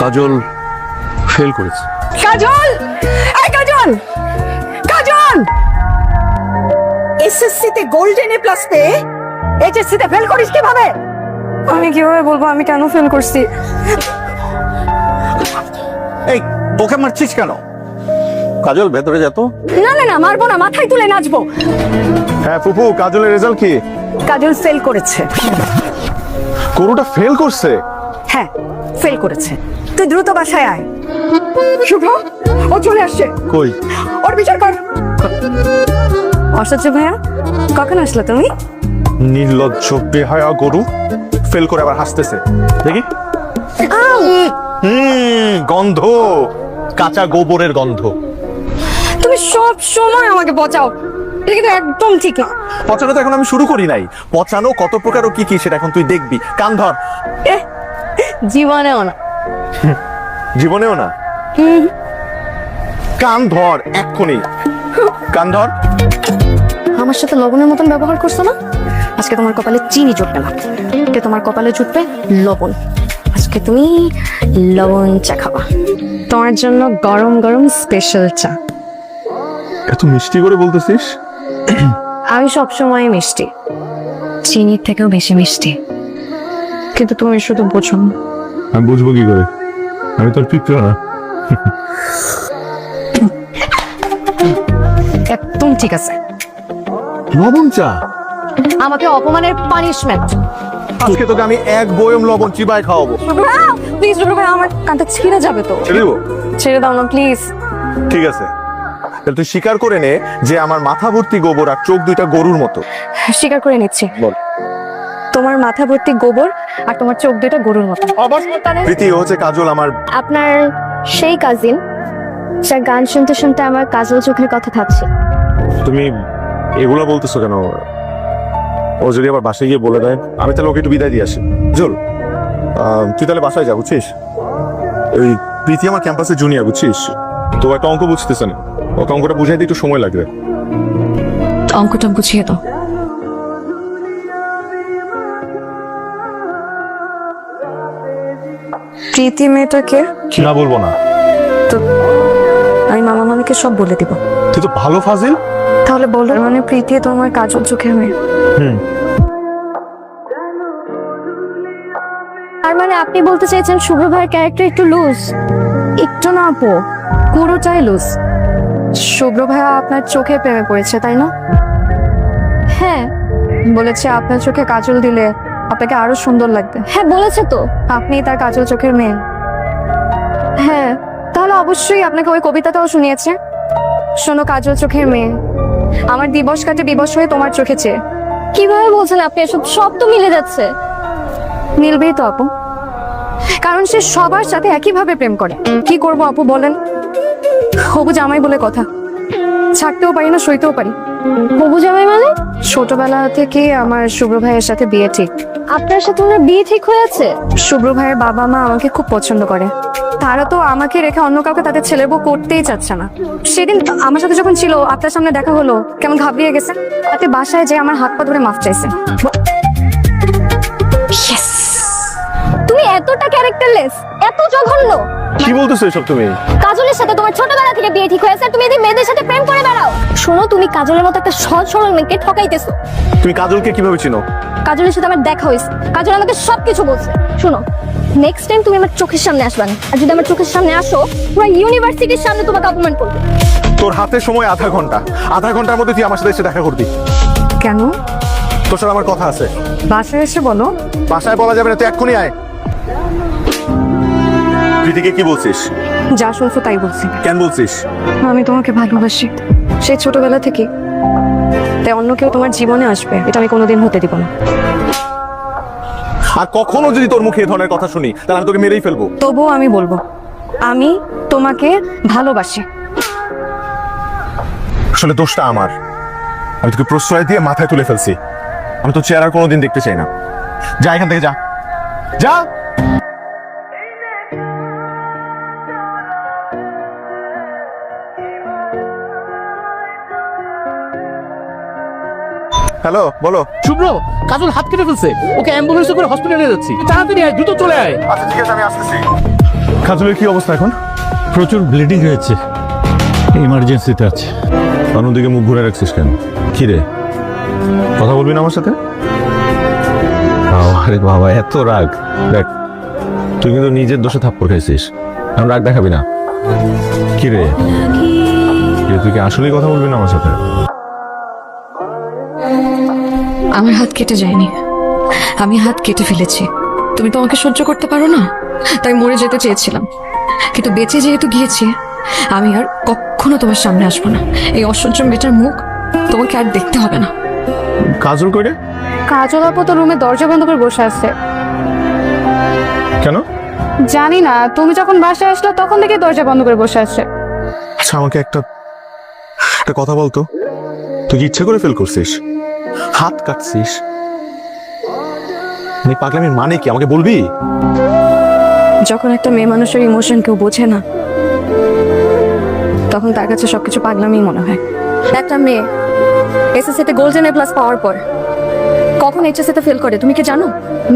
কাজল fail করেছে। কাজল, এই কাজল, কাজল SSC তে গোল্ডেন এ প্লাস পেয়ে এইচএসসি তে ফেল করিস কিভাবে? আমি কিভাবে বলবো আমি কেন ফেল করছি? এই তোকে মারছিস কেন? কাজল ভেতরে যেত। না না না, মারবো না, মাথায় তুলে নাচবো। হ্যাঁ ফুপু, কাজলের রেজাল্ট কি? কাজল ফেল করেছে। গরুটা ফেল করছে? হ্যাঁ ফেল করেছে। তুই দ্রুত বাসায় আয়। শুভ, ও চলে আসছে। কই? ওর বিচার কর। অসহ্য ভাইয়া, কখন আসলে তুমি? নির্লজ্জ বেহায়া গরু ফেল করে আবার হাসতেছে। দেখি। গন্ধ, কাঁচা গোবরের গন্ধ। তুমি সব সময় আমাকে বচাও, এটা কিন্তু একদম ঠিক না। পচানো তো এখন আমি শুরু করি নাই। পচানো কত প্রকার ও কি কি সেটা এখন তুই দেখবি। কান ধর। জীবনেও না। জীবনেও না? কান ধর এক্ষুনি, কান ধর। আমার সাথে লবণের মতন ব্যবহার করছো না? আজকে তোমার কপালে চিনি জুটবে না, আজকে তোমার কপালে জুটবে লবণ। আজকে তুমি লবণ চা খাবা। তোমার জন্য গরম গরম স্পেশাল চা। এত মিষ্টি করে বলতেছিস? আমি সবসময় মিষ্টি, চিনির থেকেও বেশি মিষ্টি, কিন্তু তুমি শুধু বোঝো না। আমি বুঝবো কি করে? আমি তোর পিঁপড়া না। একদম ঠিক আছে। লবণ চা? আমাকে অপমানের পানিশমেন্ট। আজকে তোকে আমি এক বয়ম লবণ চিবায় খাওয়াবো। প্লিজ রুবু ভাই, আমার কানটা ছিঁড়ে যাবে তো। ছেড়ে দেবো? ছেড়ে দাও না প্লিজ। ঠিক আছে, তাহলে তুই স্বীকার করে নে যে আমার মাথা ভর্তি গোবর আর চোখ দুইটা গরুর মতো। স্বীকার করে নিচ্ছি, বল। তোমার মাথা ভর্তি গোবর আর তোমার চোখ দুইটা গরুর মতো। প্রীতি, ও হচ্ছে কাজল, আমার আপনার সেই কাজিন যার গান শুনতে শুনতে আমার কাজল চোখের কথা থাকছে। তুমি এগুলা বলতেছো কেন? ও যদি আবার বাসায় গিয়ে বলে দেয়, আমি তাহলে ওকে একটু বিদায় দিয়ে আসি। জল, তুই তাহলে বাসায় যা, বুঝছিস? ওই প্রীতি আমার ক্যাম্পাসে জুনিয়র, বুঝছিস? তো একটা অঙ্ক বুঝতেছে না, ওকে অঙ্কটা বুঝাইতে একটু সময় লাগবে। অঙ্কটা বুঝিয়ে দাও। প্রীতি মেয়েটাকে না বলবো না। তো আমি মামা মামিকে সব বলে দিব। তুই তো ভালো ফাজিল। তাহলে বলো, মানে প্রীতি তোমার কাজল চোখের মেয়ে। আর মানে আপনি বলতে চাইছেন শুভ্র ভাইয়ের ক্যারেক্টার একটু লুজ? একটু না আপু, পুরোটাই লুজ। শুভ্র ভাইয়া আপনার চোখে প্রেমে পড়েছে, তাই না? হ্যাঁ বলেছে, আপনার চোখে কাজল দিলে আপনাকে আরো সুন্দর লাগবে। হ্যাঁ বলেছে তো, আপনি তার কাজল চোখের মেয়ে। হ্যাঁ, তাহলে অবশ্যই আপনাকে ওই কবিতাটাও শুনিয়েছে। শোনো কাজল চোখের মেয়ে, আমার দিবস কাটে বিবশ হয়ে তোমার চোখে চেয়ে। কিভাবে বলছেন আপনি এসব? সব তো মিলে যাচ্ছে। মিলবেই তো আপু, কারণ সে সবার সাথে একইভাবে প্রেম করে। কি করব আপু বলেন? হবু জামাই বলে কথা, ছাড়তেও পারি না সইতেও পারি। হবু জামাই মানে? ছোটবেলা থেকে আমার শুভ্র ভাইয়ের সাথে বিয়ে ঠিক। আপনার সাথে ওনার বিয়ে ঠিক হয়েছে? শুভ্র ভাইয়ের বাবা মা আমাকে খুব পছন্দ করে, তারা তো আমাকে রেখে অন্য কাউকে তাদের ছেলের বউ করতেই চাচ্ছে না। সেদিন আমার সাথে যখন ছিল, আপনার সামনে দেখা হলো, কেমন ঘাবড়িয়ে গেছে। তাতে বাসায় যে আমার হাত পা ধরে মাফ চাইছে। তুমি এতটা ক্যারেক্টারলেস, এত জঘন্য। কি বলতেছো এসব তুমি? কাজলের সাথে তোমার ছোটবেলা থেকে বিয়ে ঠিক হয়েছে, তুমি এই মেয়েদের সাথে প্রেম করে বেড়াও। শোনো, তুমি কাজলের মতো একটা সহজ সরল মেয়েকে ঠকাইতেছো। তুমি কাজলকে কিভাবে চিনো? কাজলের সাথে আমার দেখা হয়েছে, কাজল আমাকে সবকিছু বলছে। শোনো, নেক্সট টাইম তুমি আমার চোখের সামনে আসবে না, আর যদি আমার চোখের সামনে আসো, পুরো ইউনিভার্সিটির সামনে তোমাকে অপমান করবে। তোর হাতে সময় আধা ঘন্টা, আধা ঘন্টার মধ্যে তুই আমার সাথে এসে দেখা করবি। কেন? তোর সাথে আমার কথা আছে। বাসায় এসে বলো। বাসায় বলা যাবে না, তুই এক্ষুনি আয়। প্রীতিকে কি বলছিস? যা শুনছো তাই বলছি। কেন বলছিস? আমি তোমাকে ভালোবাসি, সেই ছোটবেলা থেকে। তাই অন্য কেউ তোমার জীবনে আসবে, এটা আমি কোনোদিন হতে দিব না। আর কখনো যদি তোর মুখে এই ধরনের কথা শুনি, তাহলে আমি তোকে মেরেই ফেলবো। তবুও আমি বলবো, আমি তোমাকে ভালোবাসি। আসলে দোষটা আমার, আমি তোকে প্রশ্রয় দিয়ে মাথায় তুলে ফেলছি। আমি তো চেহারা কোনোদিন দেখতে চাই না। যা এখান থেকে, যা যা। হ্যালো, বলো। শুভ্র, কাজল হাত কেটে ফেলছে, ওকে অ্যাম্বুলেন্সে করে হসপিটালে যাচ্ছি। তাড়াতাড়ি আয়, দ্রুত চলে আয়। আচ্ছা ঠিক আছে, আমি আসতেছি। কাজলের কি অবস্থা এখন? প্রচুর ব্লিডিং হয়েছে, ইমার্জেন্সিতে আছে। অন্যদিকে মুখ ঘুরে রাখছিস কেন? কি রে, কথা বলবি না আমার সাথে? আরে বাবা, এত রাগ! দেখ, তুই কিন্তু নিজের দোষে থাপ্পড় খাইছিস, এখন রাগ দেখাবি না। কি রে, তুই কি আসলেই কথা বলবি না আমার সাথে? আমার হাত কেটে যায়নি, আমি হাত কেটে ফেলেছি। তুমি তো আমাকে সহ্য করতে পারো না, তাই মরে যেতে চেয়েছিলাম, কিন্তু বেঁচে যেহেতু গিয়েছি, আমি আর কখনো তোমার সামনে আসবো না। এই অসহ্য মেয়েটার মুখ তোমাকে আর দেখতে হবে না। কাজল কই রে? কাজল আপু তো রুমে দরজা বন্ধ করে বসে আছে। কেন? জানি না, তুমি যখন বাসায় আসলো তখন থেকে দরজা বন্ধ করে বসে আছে। আচ্ছা, আমাকে একটা কথা বলতো, তুই কি ইচ্ছে করে ফেল করছিস? হাত কাটছিস, মানে পাগলামির মানে কি আমাকে বলবি? যখন একটা মেয়ে মানুষের ইমোশন কেউ বোঝে না, তখন তার কাছে সবকিছু পাগলামি মনে হয়। একটা মেয়ে এসএসসিতে গোল্ডেন এ প্লাস পাওয়ার পর কখন এইচএসসিতে ফেল করে তুমি কি জানো?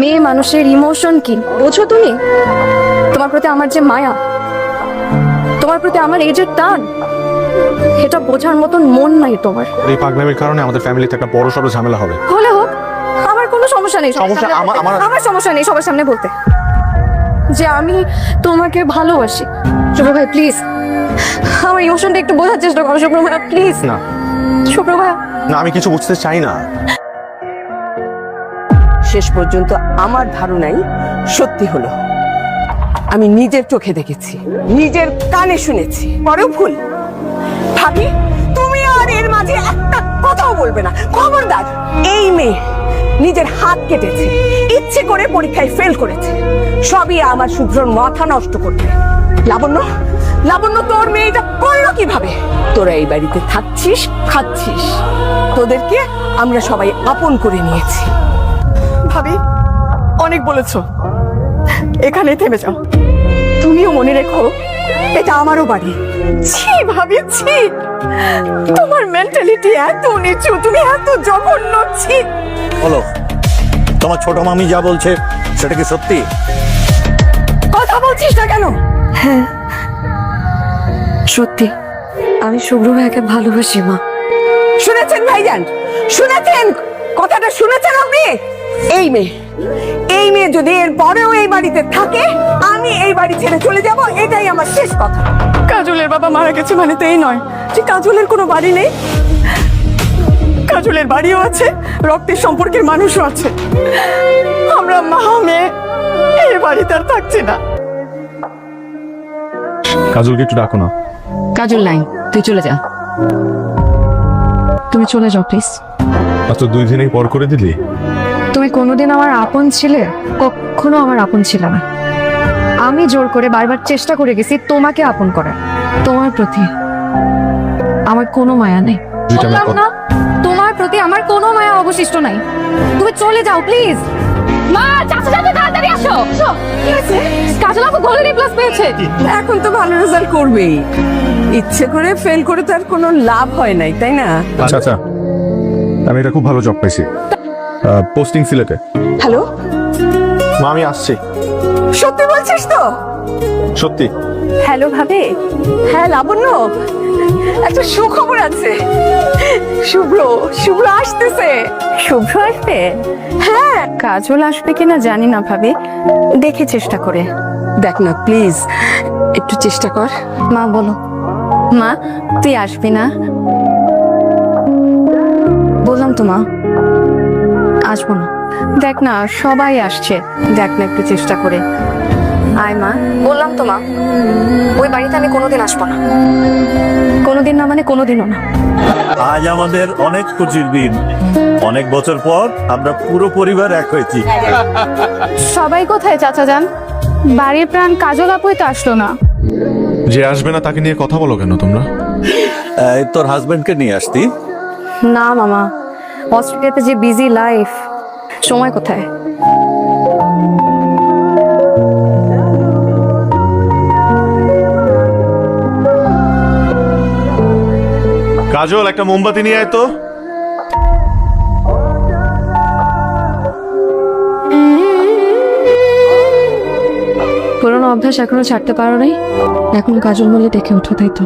মেয়ে মানুষের ইমোশন কি বোঝো তুমি? তোমার প্রতি আমার যে মায়া, তোমার প্রতি আমার এই যে টান, এটা বোঝার মতন মন নাই তোমার। এই পাগলামির কারণে আমাদের ফ্যামিলিতে একটা বড় সড় ঝামেলা হবে। হলে হোক, আমার কোনো সমস্যা নেই। সমস্যা আমার সমস্যা নেই সবার সামনে বলতে যে আমি তোমাকে ভালোবাসি। শুভ্র ভাই প্লিজ, আমার ইমোশনটা একটু বোঝার চেষ্টা করো শুভ্র ভাই, প্লিজ। না শুভ্র ভাই, না, আমি কিছু বুঝতে চাই না। শেষ পর্যন্ত আমার ধারণাই সত্যি হলো। আমি নিজের চোখে দেখেছি, নিজের কানে শুনেছি, পরেও ভুল। ভাবি, তুমি আর এর মাঝে একটা কথাও বলবে না, খবরদার। এই মেয়ে নিজের হাত কেটেছে, ইচ্ছে করে পরীক্ষায় ফেল করেছে, সবই আমার শুভ্রর মাথা নষ্ট করবে। লাবণ্য, লাবণ্য, তোর মেয়েটা করলো কিভাবে? তোরা এই বাড়িতে থাকছিস, খাচ্ছিস, তোদেরকে আমরা সবাই আপন করে নিয়েছি। ভাবি, অনেক বলেছো, এখানেই থেমে যাও। তুমিও মনে রেখো, এটা আমারও বাড়ি। ছি ভাবি, ছি, তোমার মেন্টালিটি এত নিচু, তুমি এত জঘন্য। ছি। বলো, তোমার ছোট মামি যা বলছে সেটা কি সত্যি? কথা বলছিস না কেন? হ্যাঁ সত্যি, আমি শুভ্র ভাইকে ভালোবাসি মা। শুনেছেন ভাইজান, শুনেছেন? কথাটা শুনেছেন আপনি? এই মেয়ে, এই মেয়ে যদি এর পরেও এই বাড়িতে থাকে, আমি এই বাড়ি ছেড়ে চলে যাব, এটাই আমার শেষ কথা। কাজলের বাবা মারা গেছে মানে তো এই নয় যে কাজলের কোনো বাড়ি নেই। কাজলের বাড়িও আছে, রক্তের সম্পর্কের মানুষও আছে। আমরা মা মেয়ে এই বাড়িতে আর থাকছি না। কাজলকে একটু ডাকো না। কাজল নাই, তুই চলে যা, তুমি চলে যাও প্লিজ। আচ্ছা, 2 দিনেই পর করে দিলি। তুমি কোনোদিন আমার আপন ছিলে? কখনো আমার আপন ছিল না। আমি জোর করে বারবার চেষ্টা করে গেছি তোমাকে আপন করার। তোমার প্রতি আমার কোনো মায়া নেই। দুইটা মেয়ে বললাম না, তোমার প্রতি আমার কোনো মায়া অবশিষ্ট নাই। তুমি চলে যাও প্লিজ। মা, চাচা চাচা তাড়াতাড়ি আসো। কি হয়েছে? কাজল আপু গোল্ডেন এ প্লাস পেয়েছে। এখন তো ভালো রেজাল্ট করবেই, ইচ্ছে করে ফেল করে তো আর কোনো লাভ হয় নাই, তাই না? আচ্ছা আচ্ছা, আমি এটা খুব ভালো জব পাইছি, পোস্টিং সিলেটে। হ্যালো, মা, আমি আসছি। সত্যি বলছিস তো? সত্যি। হ্যালো ভাবে, হ্যাঁ লাবণ্য, একটা সুখবর আছে। শুভ্র, শুভ্র আসতেছে। শুভ্র আসবে? হ্যাঁ, কাজল আসবে কিনা জানি না ভাবি, দেখে চেষ্টা করে। দেখ না প্লিজ, একটু চেষ্টা কর। মা বলো, মা তুই আসবি না? বললাম তো মা, আসবো না। দেখ না সবাই আসছে, দেখ না একটু চেষ্টা করে আয় মা। বললাম তো মা, ওই বাড়িতে আমি কোনোদিন আসবো না। কোনোদিন না মানে কোনোদিনও না। আজ আমাদের অনেক খুশির দিন। অনেক বছর পর আমরা পুরো পরিবার এক হয়েছি। সবাই কোথায় চাচা যান? বাড়ির প্রাণ কাজল আপুই তো আসলো না। যে আসবে না তাকে নিয়ে কথা বলো কেন তোমরা? তোর হাজবেন্ডকে নিয়ে আসতি। না মামা, অস্ট্রেলিয়াতে যে বিজি লাইফ, সময় কোথায়। কাজল, একটা মোমবাতি নিয়ে আয় তো। পুরোনো অভ্যাস এখনো ছাড়তে পারো নাই? এখনো কাজল বলে ডেকে ওঠো, তাই তো?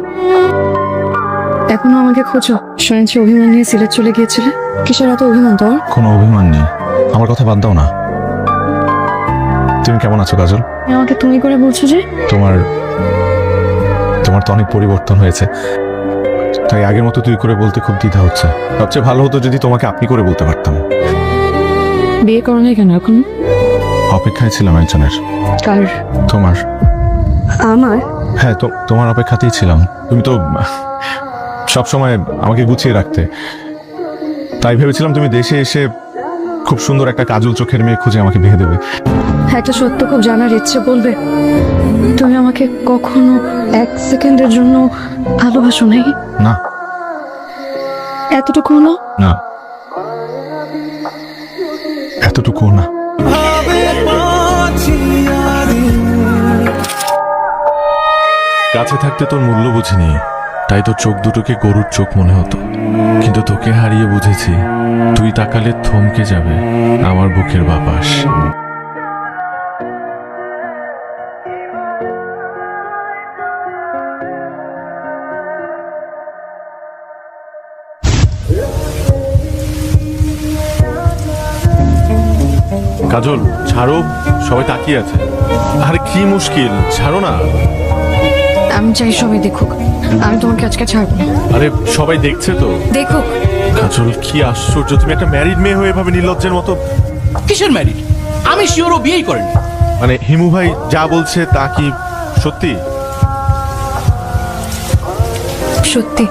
এখনো আমাকে খোঁজো? শুনেছি অভিমান নিয়ে সিলেট চলে গিয়েছিলে। কিসের এত অভিমান তোমার? কোনো অভিমান নেই, আমার কথা বাদ দাও না। তুমি কেমন আছো কাজল? আমাকে তুমি করে বলছো যে? তোমার তোমার তো অনেক পরিবর্তন হয়েছে, তাই আগের মতো তুই করে বলতে খুব দ্বিধা হচ্ছে। সবচেয়ে ভালো হতো যদি তোমাকে আপনি করে বলতে পারতাম। বিয়ে করো নাই কেন এখন? অপেক্ষায় ছিলাম একজনের। কার? তোমার। আমার? হ্যাঁ, তোমার অপেক্ষাতেই ছিলাম। তুমি তো সব সময় আমাকে গুছিয়ে রাখতে, তাই ভেবেছিলাম তুমি দেশে এসে খুব সুন্দর একটা কাজল চোখের মেয়ে খুঁজে আমাকে বিয়ে দেবে। একটা সত্য খুব জানার ইচ্ছে, বলবে? তুমি আমাকে কখনো এক সেকেন্ডের জন্য ভালোবাসো নাই? না এতটুকু না? না, এতটুকু না। কাছে থাকতে তোর মূল্য বুঝিনি, তাই তোর চোখ দুটোকে গরুর চোখ মনে হতো। কিন্তু তোকে হারিয়ে বুঝেছি, তুই তাকালে থমকে যাবে আমার বুকের বাতাস। কাজল ছাড়ো, সবাই তাকিয়ে আছে। আরে কি মুশকিল, ছাড়ো না। আমি চাই সবাই দেখুক, আমি তোমাকে আজকে ছাড়বো না। আরে সবাই দেখছে তো। দেখুক। কাজল কি আশ্চর্য, তুমি একটা ম্যারিড মেয়ে হয়ে এভাবে নির্লজ্জের মতো। কিসের ম্যারিড? আমি শিওর ও বিয়েই করেনি। মানে হিমু ভাই যা বলছে তা কি সত্যি? সত্যি।